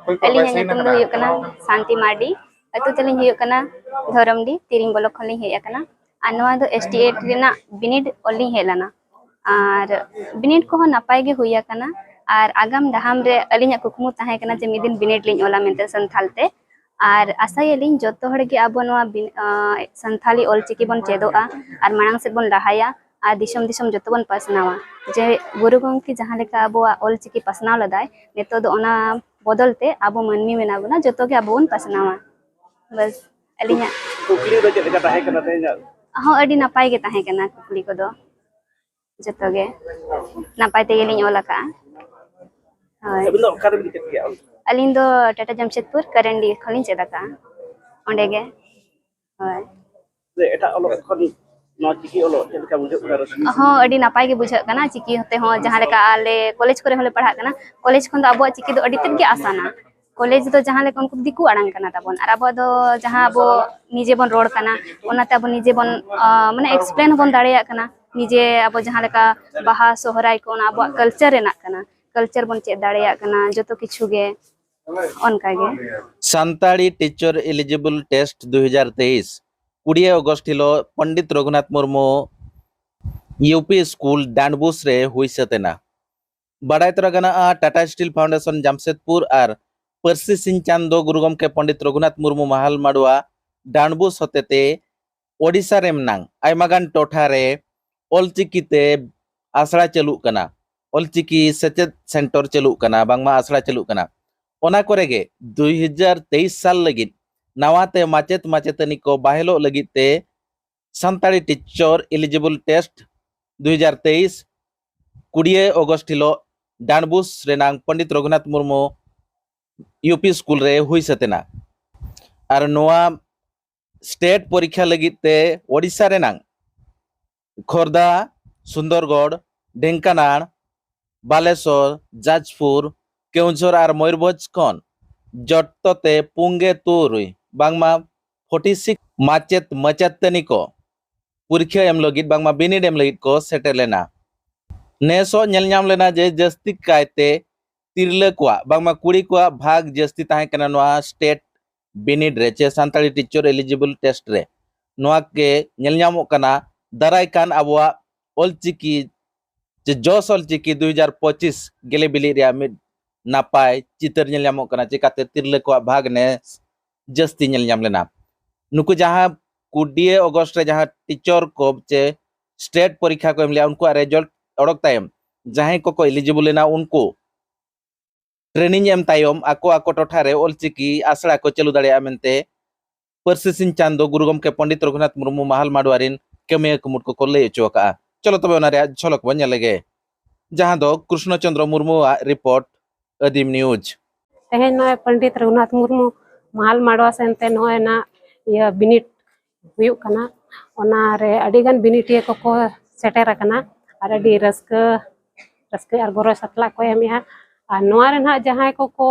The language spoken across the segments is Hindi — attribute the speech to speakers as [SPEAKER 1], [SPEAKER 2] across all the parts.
[SPEAKER 1] Aling nyutum do huyuk kana Santi Mardi. Atu taling huyuk kana Dhoramdi Tiring Bolok khon lin hej akana. Ar noa do ST8 rena binid olin hej lana. Ar binid ko napay ge huya kana. Ar agam daham re alinya kukmu tahe kana je midin binid lin ola mente Santalte. Ar asayalin joto hor ge abo noa Santali olchiki bon chedoa ar marang sed bon lahaya. আর দিশম দিশম যত বন পাসনাওয়া যে গুরু গঙ্কি যাহা লেকা আবো অলচিকি পাসনাও লদায় নিতো দ ওনা বদলতে আবো মানমি মেনা বনা যত গে আবো বন পাসনাওয়া बस अलिnya
[SPEAKER 2] कुकली do chedeka tahe kana tenya
[SPEAKER 1] ᱦᱚᱸ ᱟᱹᱰᱤ ᱱᱟᱯᱟᱭ ᱜᱮ ᱛᱟᱦᱮᱸ ᱠᱟᱱᱟ ᱠᱩᱠᱞᱤ ᱠᱚᱫᱚ ᱡᱚᱛᱚ ᱜᱮ ᱱᱟᱯᱟᱭ ᱛᱮᱜᱮ ᱞᱤᱧ ᱚᱞ ᱟᱠᱟᱜᱼᱟ ᱦᱳᱭ
[SPEAKER 2] abin do kare bi chedya
[SPEAKER 1] ᱟᱹᱞᱤᱧ ᱫᱚ ᱴᱟᱴᱟ ᱡᱟᱢᱥᱮᱫᱯᱩᱨ ᱠᱟᱨᱮᱱᱰᱤ ᱠᱷᱚᱱ ᱞᱤᱧ ᱪᱮᱫ ᱟᱠᱟᱜᱼᱟ ᱚᱸᱰᱮ ᱜᱮ ᱦᱳᱭ
[SPEAKER 2] je eta olo khon no chiki olo chedeka bujho kana rasu
[SPEAKER 1] ᱦᱚᱸ ᱟᱹᱰᱤ ᱱᱟᱯᱟᱭ ᱜᱮ ᱵᱩᱡᱷᱟᱹᱜ ᱠᱟᱱᱟ ᱪᱤᱠᱤ ᱦᱚᱛᱮ ᱦᱚᱸ ᱡᱟᱦᱟᱸ ᱞᱮᱠᱟ ᱟᱞᱮ ᱠᱚᱞᱮᱡᱽ ᱠᱚᱨᱮ ᱦᱚᱸᱞᱮ ᱯᱟᱲᱦᱟᱜ ᱠᱟᱱᱟ ᱠᱚᱞᱮᱡᱽ ᱠᱷᱚᱱ ᱫᱚ ᱟᱵᱚᱣᱟᱜ ᱪᱤᱠᱤ ᱫᱚ ᱟᱹᱰᱤ ᱛᱮᱫ ᱜᱮ ᱟᱥᱟᱱᱟ कॉलेज दो जहाँ लेकर उनको दिकु आड़ांग करना ताबन और अब दो जहाँ अब निजे बन रोड करना उन्नते अब निजे बन माने एक्सप्लेन बन दाड़िया करना निजे अब जहाँ लेका बाहा सोहराय को अब कल्चर रेना करना कल्चर बन चेक दाड़िया करना जो तो किछु गे उनका गे
[SPEAKER 3] सान्ताड़ी टीचर एलिजिबल टेस्ट 2023 20 अगस्त हिलो पंडित रघुनाथ मुर्मू यूपी स्कूल डांडबुस रे हुई सतेना बड़ाई तरगना टाटा स्टील फाउंडेशन जामशेदपुर और परसी सिंह चांदो गुरु गमके पंडित रघुनाथ मुर्मू महाल माडुआ डांडबुस हतेते ओडिशा रेमनांग आयमागान टोठा रे ऑलचिकीते आसड़ा चलू कना ऑलचिकी सेचेद सेंटर चलू कना बांगमा आसड़ा चलू कना ओना कोरेगे 2023 साल लगित नवाते माचेत माचेतनी को बाहेलो लगिते सान्ताड़ी टीचर एलिजिबल टेस्ट 2023 20 अगस्त हिलो डांडबुस रेनांग पंडित रघुनाथ मुर्मू यूपी स्कूल रे हुई सतेना और नोआ स्टेट परीक्षा लगिते ओडिशा रेनांग खोर्धा सुंदरगढ़ ढेंकानाल बालेश्वर जाजपुर केउंझर और मयूरभंज खन जटते पुंगे तुरुई बांगमा 46 माचेत मचेतनी को परीक्षा एम लगित बांगमा बिनिड एम लगित को सेटेल लेना नेसो नेल नाम लेना जे जस्ती कायते तिरले को बांगमा कुड़ी को भाग जस्ती ताहे कना नोआ स्टेट बिनिड रे चे सान्ताड़ी टीचर एलिजिबल टेस्ट रे नोआ के नेल नामो कना दाराय कान आबोआ ऑलचिकी जे जोस ऑलचिकी 2025 गेले बिली रे मिड नापाय चितर नेल नामो कना चिकाते तिरले को भाग ने जस्ती नेल नाम लेना नुकु जहां 20 अगस्त रे जहां टीचर को चे स्टेट परीक्षा को एमले उनको रिजल्ट ओडक तायम जहां को एलिजिबल लेना उनको ट्रेनिंग एम तायम आको आको टोठा रे ऑलचिकी आसड़ा को चलू दाड़िया मेनते परसी सिंह चांदो गुरु गमके पंडित रघुनाथ मुर्मू महाल माडुआरिन कमिया कुमुट को लय चोका चलो तबे ओना रे झलक बन लगे जहां दो कृष्णचंद्र मुर्मू रिपोर्ट अदीम न्यूज
[SPEAKER 4] तेहे नय पंडित रघुनाथ मुर्मू महाल माडवा सेनते नय ना ये बिनिट हुयुक कना ओना रे अडिगन बिनिटिया को सेटेर कना और अडी रस्क रस्क और गोरो सतला को एमिया और नोआ रे ना जहां को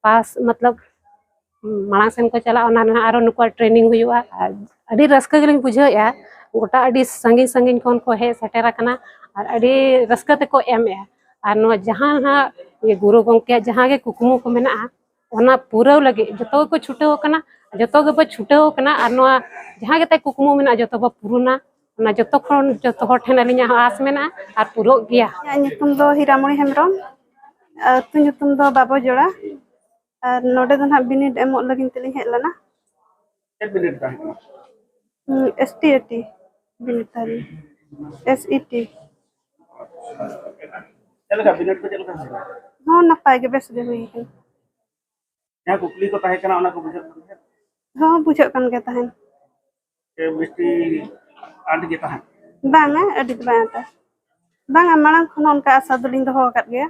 [SPEAKER 4] पास मतलब मांग सेन को चला ओना ना आरो नुको ट्रेनिंग हुयुआ अडी रस्क गेलिन बुझाया गोटा अडी संगी संगी कोन को हे सेटेर कना और अडी रस्क ते को एमे और नो जहां ना ये गुरु गंके जहां के कुकमु को मेना ओना पूरा लगे जतो को छुटेव कना जतो के ब छुटेव कना और नो जहां के ते कुकमु मेना जतो ब पुरुना ना जतो खन जतो हर ठेन अलिया आस मेना और पुरो गया
[SPEAKER 5] ᱧᱩᱛᱩᱢ ᱫᱚ ᱦᱤᱨᱟᱢᱚᱬᱤ ᱦᱮᱢᱵᱨᱚᱢ ᱟᱹᱛᱩ ᱧᱩᱛᱩᱢ ᱫᱚ ᱵᱟᱵᱚ ᱡᱚᱲᱟ ᱟᱨ ᱱᱚᱰᱮ ᱫᱚ ᱱᱟᱦᱟᱜ ᱵᱤᱱᱤᱰ ᱮᱢᱚᱜ ᱞᱟᱹᱜᱤᱫ ᱛᱮᱞᱤᱧ ᱦᱮᱡ ᱞᱮᱱᱟ
[SPEAKER 2] बिनिड ताहे
[SPEAKER 5] STAT ᱵᱤᱱᱤᱰ ᱛᱟᱦᱮᱸ SET
[SPEAKER 2] चलका बिनिड को चलका
[SPEAKER 5] ᱦᱚᱸ ᱱᱟᱯᱟᱭ ᱜᱮ ᱵᱮᱥ ᱜᱮ ᱦᱩᱭ ᱟᱠᱟᱱᱟ
[SPEAKER 2] या कुकली को ताहे kana ona को bujho
[SPEAKER 5] ᱦᱚᱸ ᱵᱩᱡᱷᱟᱹᱜ ᱠᱟᱱ ᱜᱮ ᱛᱟᱦᱮᱱ
[SPEAKER 2] के बिस्ती आंट के ताहे
[SPEAKER 5] ᱵᱟᱝᱟ ᱟᱹᱰᱤ ᱫᱚ ᱵᱟᱝ ᱟᱴᱟ ᱵᱟᱝᱟ ᱢᱟᱲᱟᱝ ᱠᱷᱚᱱ ᱚᱱᱠᱟ ᱟᱥᱟ ᱫᱚᱞᱤᱧ ᱫᱚᱦᱚ ᱟᱠᱟᱫ ᱜᱮᱭᱟ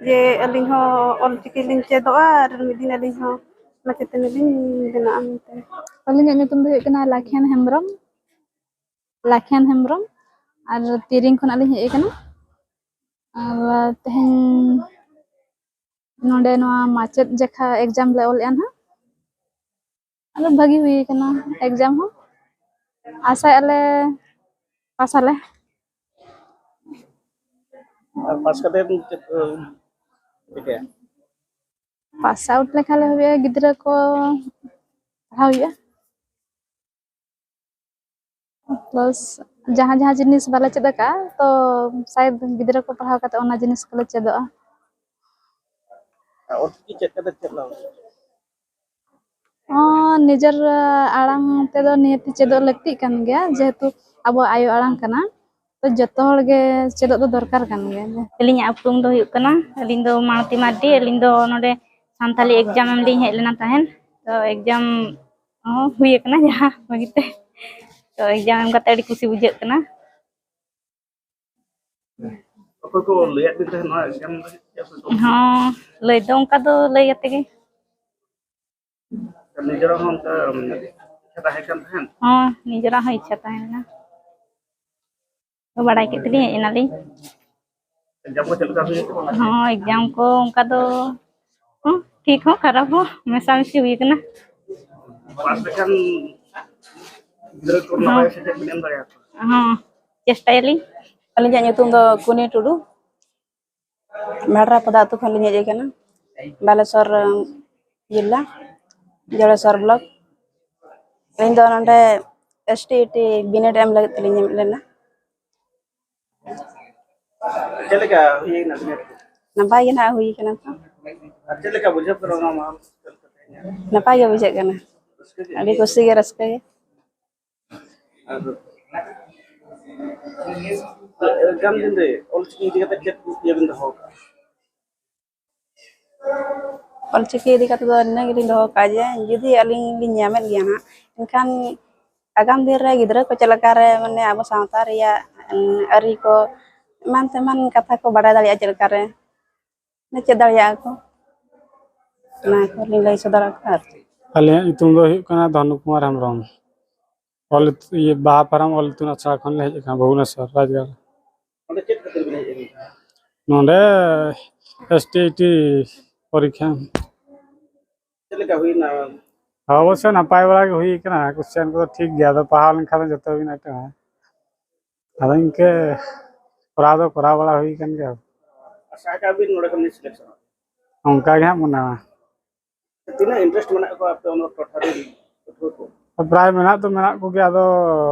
[SPEAKER 5] ᱡᱮ ᱟᱹᱞᱤᱧ ᱦᱚᱸ ᱚᱞᱪᱤᱠᱤ ᱞᱤᱧ ᱪᱮᱫᱚᱜᱼᱟ ᱟᱨ ᱢᱤᱫ ᱫᱤᱱ ᱟᱹᱞᱤᱧ ᱦᱚᱸ ᱢᱟᱪᱮᱛᱟᱹᱱᱤ ᱞᱤᱧ ᱵᱮᱱᱟᱜᱼᱟ ᱢᱮᱱᱛᱮ
[SPEAKER 6] ᱟᱹᱞᱤᱧᱟᱜ ᱧᱩᱛᱩᱢ ᱫᱚ ᱦᱩᱭᱩᱜ ᱠᱟᱱᱟ ᱞᱟᱠᱷᱮᱱ ᱦᱮᱢᱵᱨᱚᱢ ᱟᱨ ᱛᱤᱨᱤᱝ ᱠᱷᱚᱱᱟᱜ ᱞᱤᱧ ᱦᱮᱡ ᱟᱠᱟᱱᱟ ᱟᱨ ᱛᱮᱦᱮᱧ ᱱᱚᱰᱮ ᱱᱚᱣᱟ ᱢᱟᱪᱮᱫ ᱡᱮᱠᱷᱟ एग्जाम ᱞᱮ ᱚᱞᱮᱜᱼᱟ ᱱᱟᱦᱟᱜ ᱟᱨ ᱵᱷᱟᱜᱤ ᱦᱩᱭ ᱟᱠᱟᱱᱟ एग्जाम ᱦᱚᱸ आशाᱭᱟᱞᱮ पासाले
[SPEAKER 2] पास करते ठीक है
[SPEAKER 6] पास आउट लेखा ले हुए गिद्रा को पढ़ाव हुआ प्लस जहाँ जहाँ जिनिस बाला चेद का तो शायद गिद्रा को पढ़ाव करते ओना जिनिस को ले चेदोआ
[SPEAKER 2] और की चेक करते चला
[SPEAKER 6] निजर आड़ांग तेदो नियति चेदो लगती कान गया जेहेतु अब आयो आड़ांग कना तो जतो हर गे चेदो दो दरकार कान गया
[SPEAKER 7] अलिंग उपरुम दो हुयुग कना अलिंग दो मानती मार्डी अलिंग दो नोडे सानताली एग्जाम एम लिंग हेज लेना तहन तो एग्जाम हुई कना जहां मगिते तो एग्जाम एम कते अडी खुशी बुझाग कना
[SPEAKER 2] अको को ले दिन तहन ना एग्जाम
[SPEAKER 7] हां लय दो उनका दो लय कते गे
[SPEAKER 2] निजर हम का इच्छा है kan तहन
[SPEAKER 7] हां निजरा हो इच्छा तहन तो बड़ाई केतली एनाली
[SPEAKER 2] एग्जाम को चलता है
[SPEAKER 7] हां एग्जाम को उनका दो ठीक हो खराब हो हमेशा मिसी हुई कना
[SPEAKER 2] पास kan गिद्रा को ना से चेक मिलम दाया
[SPEAKER 7] हां चेष्टायली
[SPEAKER 8] अलिंग nyutum do Kuni Tudu Madra pada atu khon linya kana Balasor जिला जड़ेसर ब्लॉक इन दो नंडे STET बिनेट एम लगे तलिंग लेना
[SPEAKER 2] चलेगा ये ना
[SPEAKER 8] नपाय ना हुई kana तो
[SPEAKER 2] चलेगा बुझे करो ना मां
[SPEAKER 8] नपाय ge बुझे kana अभी खुशी के रस्के
[SPEAKER 2] एग्जाम दिन दे ऑल की दिखता चेक ये बिंद हो
[SPEAKER 8] Olciki di kata do na giling do kaje judi aling linyamet gya na enkan agam dire gidra ko celakare mane abo sawta ya ari ko man teman kata ko bada dali celakare ne cedal ya ko na ko lay sodara kar
[SPEAKER 9] अलिया इतुम दो हुयुग कना धनु कुमार हेम्ब्रम ऑल ये बाहापाराम ऑल तुन अच्छा खन ले हेज कना भुवनेश्वर राजगढ़
[SPEAKER 2] ओंदे चेक करते बिना ये
[SPEAKER 9] नोंडे STET परीक्षा
[SPEAKER 2] चलेगा हुई ना
[SPEAKER 9] अवश्य नपाय वाला के हुई कना क्वेश्चन को ठीक गया तो पहाड़ लिखा तो जतो भी नाटे है अदा इनके करा वाला हुई कन के
[SPEAKER 2] आशा का भी नोडे कम सिलेक्शन
[SPEAKER 9] उनका क्या मना
[SPEAKER 2] तीना इंटरेस्ट मना को आप तो टोठारी को
[SPEAKER 9] प्राय मेना तो मेना को गया तो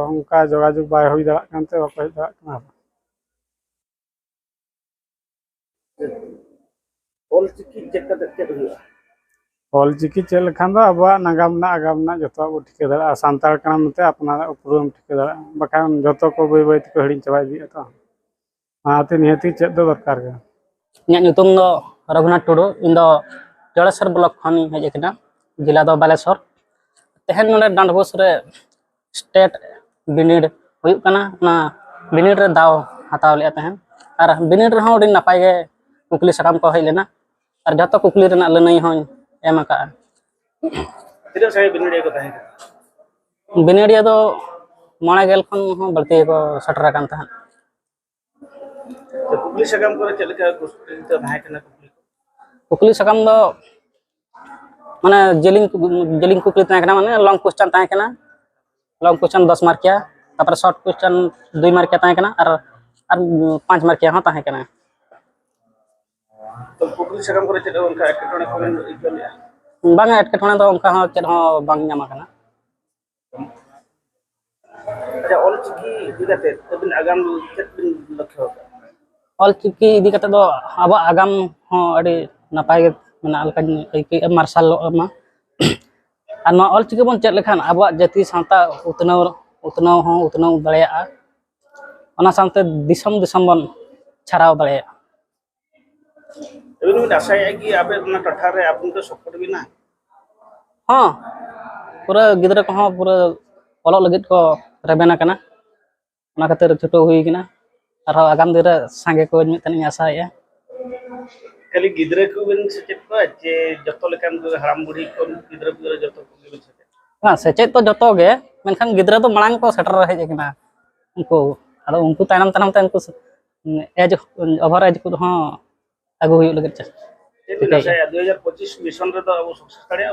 [SPEAKER 9] उनका जोगाजोग बाय हुई दड़ा कानते बाप हेज दड़ा कना
[SPEAKER 2] ऑल की चेक करते चेक हुआ
[SPEAKER 9] Olciki चेक लखान दो अब नागाम ना आगाम ना जतो बो ठिके दड़ा सांताल कना मते अपना उपरुम ठिके दड़ा बखान जतो को बई बई को हडिन चबाय दी तो आते निहति चेक दो दरकार गे
[SPEAKER 10] ᱤᱧᱟᱹᱜ ᱧᱩᱛᱩᱢ ᱫᱚ ᱨᱚᱜᱷᱩᱱᱟᱛᱷ ᱴᱩᱰᱩ ᱤᱧ ᱫᱚ ᱡᱚᱲᱮᱥᱚᱨ ᱵᱞᱚᱠ ᱠᱷᱚᱱᱤᱧ ᱦᱮᱡ ᱟᱠᱟᱱᱟ ᱡᱮᱞᱟ ᱫᱚ ᱵᱟᱞᱮᱥᱚᱨ ᱛᱮᱦᱮᱧ ᱱᱚᱰᱮ ᱰᱟᱸᱰᱵᱳᱥ ᱨᱮ ᱥᱴᱮᱴ ᱵᱤᱱᱤᱰ ᱦᱩᱭᱩᱜ ᱠᱟᱱᱟ ᱚᱱᱟ ᱵᱤᱱᱤᱰ ᱨᱮ ᱫᱟᱣ ᱦᱟᱛᱟᱣ ᱞᱮᱜᱼᱟ ᱛᱟᱦᱮᱱ ᱟᱨ ᱵᱤᱱᱤᱰ ᱨᱮᱦᱚᱸ ᱟᱹᱰᱤ ᱱᱟᱯᱟᱭ ᱜᱮ ᱠᱩᱠᱞᱤ ᱥᱟᱠᱟᱢ ᱠᱚ ᱦᱮᱡ ᱞᱮᱱᱟ ᱟᱨ ᱡᱚᱛᱚ ᱠᱩᱠᱞᱤ ᱨᱮᱱᱟᱜ ᱞᱟᱹᱱᱟᱹᱭ ᱦᱚᱸᱧ एम आका
[SPEAKER 2] तीना से बिनडिया को ताहे
[SPEAKER 10] बिनेडिया दो 9 खन हो बढ़ती को सटरा कान तहन
[SPEAKER 2] तो कुकली सगम को चलेगा कुछ तो भाई कना
[SPEAKER 10] कुकली सकाम दो माने जेलिंग कुकली ताहे कना माने लॉन्ग क्वेश्चन ताहे कना लॉन्ग क्वेश्चन 10 मार्क या तापर शॉर्ट क्वेश्चन 2 मार्क ताहे कना और 5 मार्क हो ताहे कना
[SPEAKER 2] तो कुकली सगम को चले उनका एकटोने को इक्वल या
[SPEAKER 10] बांगा एटकेटोने दो उनका हो चेद हो बांग ᱧᱟᱢ ᱠᱟᱱᱟ
[SPEAKER 2] अच्छा ऑल की दिगते तबिन आगाम चेक बिन लक्ष्य
[SPEAKER 10] ऑलचिकी इदी कते दो अब आगाम हो अडी नापाय गे मेना लका मार्शल मा आ नो ऑलचिकी बन चेक लेखान अब जाति सावता उतनाव हो उतनाव दळेया ओना सामते दिसम दिसम बन छाराव दळेया
[SPEAKER 2] एबिन में आशा है कि आपे ना टठा रे आपन को सपोर्ट बिना
[SPEAKER 10] हां पूरा गिदरा को हो पूरा ऑलो लगित को रेबेना कना ओना खातिर छुटो हुई किना और आगाम दिन सांगे को मितन आशा है
[SPEAKER 2] खाली गिदरे को बिन सचेत को जे जतो लेकान को हराम बुढ़ी को गिदरे गिदरे जतो को बिन सचेत
[SPEAKER 10] हां सचेत तो जतो गे मेनखान गिदरा तो मांग को सेटर हेज किना उनको आदो उनको तायनम तायनम ते उनको एज ओवर एज को हो आगु हुई लगे
[SPEAKER 2] ठीक है 2025 मिशन रे तो अब सक्सेस करिया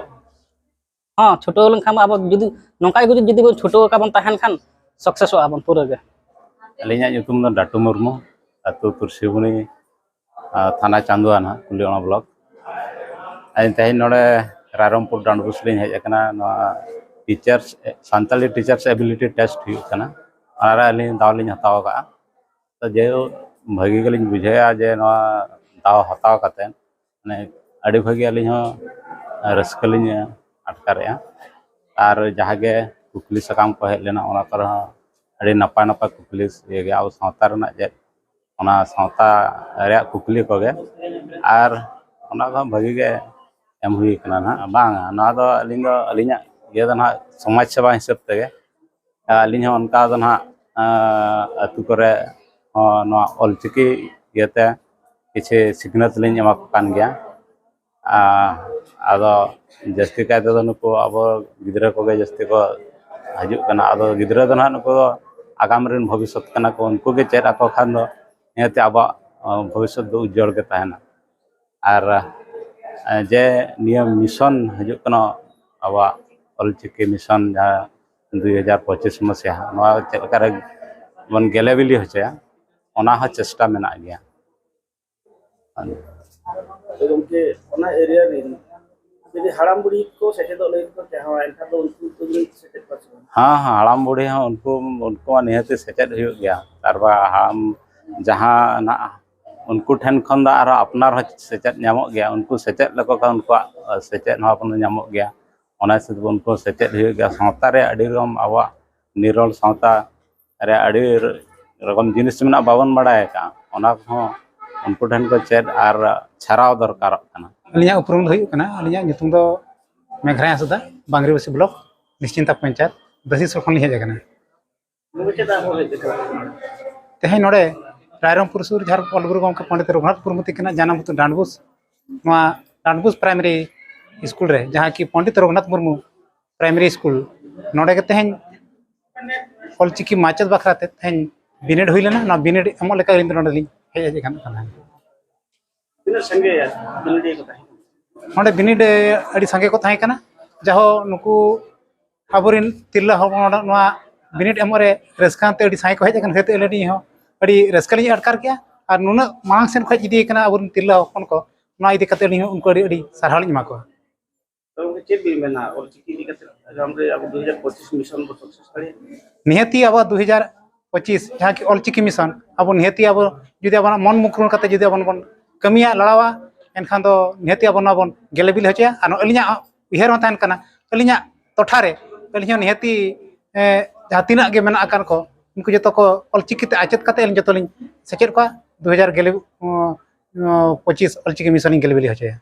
[SPEAKER 10] हां छोटो लंखाम अब जदी नोंका जदी बन छोटो का बन ताहन खान सक्सेस हो बन पूरा गे
[SPEAKER 11] अलिया ᱧᱩᱛᱩᱢ ᱫᱚ ᱰᱟᱴᱩ ᱢᱩᱨᱢᱩ ᱟᱛᱳ ᱛᱩᱨᱥᱤᱵᱩᱱᱤ थाना चांदुआना कुलियाना ब्लॉक ᱟᱹᱞᱤᱧ ᱛᱮᱦᱮᱧ ᱱᱚᱰᱮ ᱨᱟᱭᱨᱚᱝᱯᱩᱨ ᱰᱟᱸᱰᱵᱩᱥ ᱞᱤᱧ ᱦᱮᱡ ᱟᱠᱟᱱᱟ ᱱᱚᱣᱟ teachers Santali teachers ability test ᱦᱩᱭᱩᱜ ᱠᱟᱱᱟ ᱚᱱᱟᱨᱮ ᱟᱹᱞᱤᱧ ᱫᱟᱣ ᱞᱤᱧ ᱦᱟᱛᱟᱣ ᱟᱠᱟᱜᱼᱟ ᱛᱚ ᱡᱮᱦᱮᱛᱩ ᱵᱷᱟᱹᱜᱤ ᱜᱮᱞᱤᱧ ᱵᱩᱡᱷᱟᱹᱣᱟ ᱡᱮ ᱱᱚᱣᱟ ᱫᱟᱣ ᱦᱟᱛᱟᱣ ᱠᱟᱛᱮᱫ ᱢᱟᱱᱮ ᱟᱹᱰᱤ ᱵᱷᱟᱹᱜᱤ ᱟᱹᱞᱤᱧ ᱦᱚᱸ ᱨᱟᱹᱥᱠᱟᱹ ᱞᱤᱧ ᱟᱴᱠᱟᱨᱮᱜᱼᱟ ᱟᱨ ᱡᱟᱦᱟᱸ ᱜᱮ ᱠᱩᱠᱞᱤ ᱥᱟᱠᱟᱢ ᱠᱚ ᱦᱮᱡ ᱞᱮᱱᱟ ᱚᱱᱟ ᱠᱚᱨᱮ ᱦᱚᱸ ᱟᱹᱰᱤ ᱱᱟᱯᱟᱭ ᱱᱟᱯᱟᱭ ᱠᱩᱠᱞᱤ ᱜᱮ ᱟᱵᱚ ᱥᱟᱶᱛᱟ ᱨᱮᱱᱟᱜ ᱪᱮᱫ ᱚᱱᱟ ᱥᱟᱶᱛᱟ ᱨᱮᱭᱟᱜ ᱠᱩᱠᱞᱤ ᱠᱚᱜᱮ ᱟᱨ ᱚᱱᱟ ᱠᱚᱦᱚᱸ ᱵᱷᱟᱹᱜᱤ ᱜᱮ ᱮᱢ ᱦᱩᱭ ᱠᱟᱱᱟ ᱱᱟᱦᱟᱜ ᱵᱟᱝᱟ ᱱᱚᱣᱟ ᱫᱚ ᱟᱹᱞᱤᱧᱟᱜ ᱤᱭᱟᱹ ᱫᱚ ᱱᱟᱦᱟᱜ ᱥᱚᱢᱟᱡᱽ ᱥᱮᱵᱟ ᱦᱤᱥᱟᱹᱵ ᱛᱮᱜᱮ ᱟᱹᱞᱤᱧ ᱦᱚᱸ ᱚᱱᱠᱟ ᱫᱚ ᱱᱟᱦᱟᱜ ᱟᱹᱛᱩ ᱠᱚᱨᱮ ᱦᱚᱸ ᱱᱚᱣᱟ ᱚᱞᱪᱤᱠᱤ ᱤᱭᱟᱹᱛᱮ ᱠᱤᱪᱷᱩ ᱥᱤᱠᱷᱱᱟᱹᱛ ᱞᱤᱧ ᱮᱢᱟ ᱠᱚ ᱠᱟᱱ ᱜᱮᱭᱟ ᱟᱫᱚ ᱡᱟᱹᱥᱛᱤ ᱠᱟᱭ ᱛᱮᱫᱚ ᱱᱩᱠᱩ ᱟᱵᱚ ᱜᱤᱫᱽᱨᱟᱹ ᱠᱚᱜᱮ ᱡᱟᱹᱥᱛᱤ ko ᱦᱤᱡᱩᱜ ᱠᱟᱱᱟ ᱟᱫᱚ ᱜᱤᱫᱽᱨᱟᱹ ᱫᱚ ᱱᱟᱦᱟᱜ ᱱᱩᱠᱩ ᱟᱜᱟᱢ ᱨᱮᱱ ᱵᱷᱚᱵᱤᱥᱥᱚᱛ ᱠᱟᱱᱟ ᱠᱚ ᱩᱱᱠᱩ ᱜᱮ ᱪᱮᱫ ᱟᱠᱚ ᱠᱷᱟᱱ ᱫᱚ ᱱᱤᱦᱟᱹᱛ ᱟᱵᱚᱣᱟᱜ ᱵᱷᱚᱵᱤᱥᱥᱚᱛ ᱫᱚ ᱩᱡᱡᱚᱞ ᱜᱮ ᱛᱟᱦᱮᱱᱟ ᱟᱨ ᱡᱮ ᱱᱤᱭᱟᱹ ᱢᱤᱥᱚᱱ ᱦᱤᱡᱩᱜ ᱠᱟᱱᱟ ᱟᱵᱚᱣᱟᱜ ᱚᱞᱪᱤᱠᱤ ᱢᱤᱥᱚᱱ ᱡᱟᱦᱟᱸ 2025 मसीहा नवा चेक करे बन गेले बिली होचया ओना ह चेष्टा मेना गया
[SPEAKER 2] गमके ओना एरिया रे यदि हाराम बुढ़ी को सेचेदो लई को चाहो एनखा दो उनको तो सेचेद पास
[SPEAKER 11] हाँ हाँ हाराम बुढ़ी हाँ उनको निहत सेचेद हुई गया तारबा हाराम जहाँ ना उनको ठेन खन दा आरो अपनार ह सेचेद ᱧᱟᱢᱚᱜ गया उनको सेचेद लको का उनको सेचेद ह अपन ᱧᱟᱢᱚᱜ गया ओना से उनको सेचेद हुई गया सावता रे अडी रकम आवा निरल सावता रे अडी रकम जिनिस मेना बाबन बाडाय का ओना को उनको ठेन को चेद आर छाराव दरकार kana
[SPEAKER 12] अलिया उपरम हुई kana अलिया nyutum do Meghrai Hasda Bangriposi block Nischinta panchayat दसीसर खन हेज kana
[SPEAKER 2] नुको चेदा हो हेज
[SPEAKER 12] तेहे नोडे रायरंगपुर सुर झार अलगुरु गमके पंडित रघुनाथ मुर्मू किना जानम तो डांडबुस नोआ डांडबुस प्राइमरी स्कूल रे जहां की पंडित रघुनाथ मुर्मू प्राइमरी स्कूल नोडे के तेहे ऑलचिकी माचद बखराते तेहे बिनेड हुई लेना ना बिनेड एमो लेका लिंद नोडे लिंग हेज kana
[SPEAKER 2] तिना संगे या बिलडी को ताही
[SPEAKER 12] नोडे बिनेड अडी संगे को ताही kana जहो नुकु आबोरिन तिल्ला हबोन नोआ बिनेड एमोरे रस्कांते अडी साई को हेज kana हेते एलडी हो अड़ी रस्कली अटकार किया और नुना मांग सेन खज इदी कना अब तिल्ला हपन को ना इदी कते उनको अड़ी सारहाल इमा को
[SPEAKER 2] तो उनके चेक भी मेना और चिकी दी कते हम रे अब 2025 मिशन को सक्सेस करे
[SPEAKER 12] निहती अब 2025 जहां की ऑलचिकी मिशन अब निहती अब जुदी अब मन मुकरण कते जुदी अब बन कमिया लड़ावा एनखान दो निहती अब ना बन गेलेबिल होचया और अलिया उहेर होतान कना अलिया तोठारे अलिया निहती जहां तिना के मेना आकार को उनको जो को ऑलचिकी ते आचत कते जो सेचेद को 2025 ऑलचिकी मिशन गेलेबिल होचया